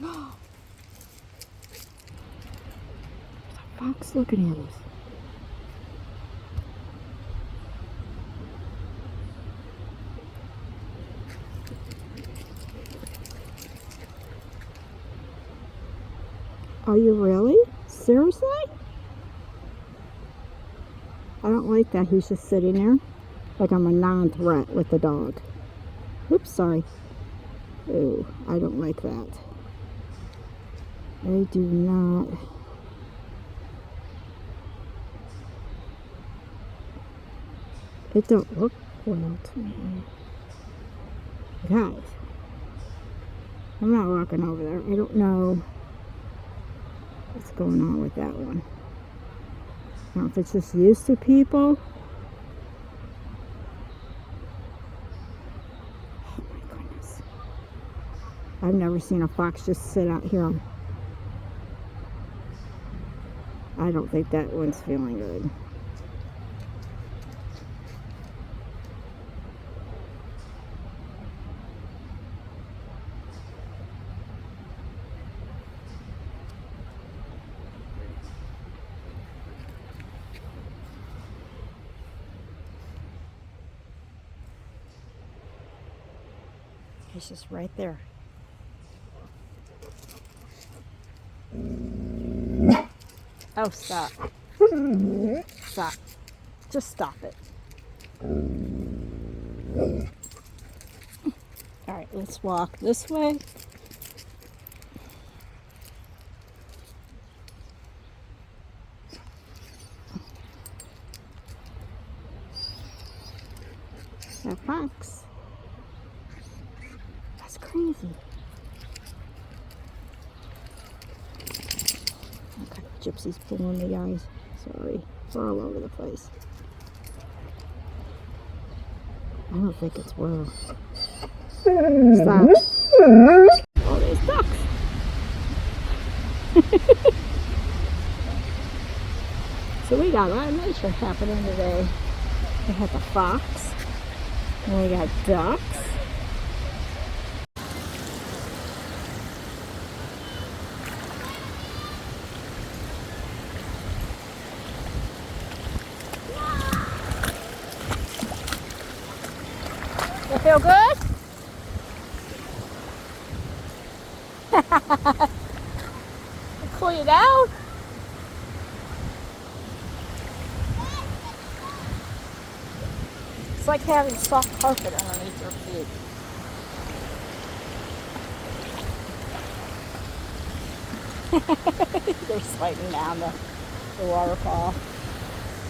There's a fox looking at us. Are you really? Seriously? I don't like that he's just sitting there like I'm a non-threat with the dog. Oops, sorry. Ooh, I don't like that. I do not. It don't look well to me. Guys, I'm not walking over there. I don't know what's going on with that one. I don't know if it's just used to people. Oh my goodness. I've never seen a fox just sit out here. I don't think that one's feeling good. He's just right there. Oh, stop. Stop. Just stop it. All right, let's walk this way. That fox. That's crazy. Okay, Gypsy's pulling me, guys. Sorry, we're all over the place. I don't think it's well. Stop. Oh, there's ducks. So we got a lot of nature happening today. We had the fox, and we got ducks. You feel good? Cool you down? It's like having soft carpet underneath your feet. They're sliding down the waterfall.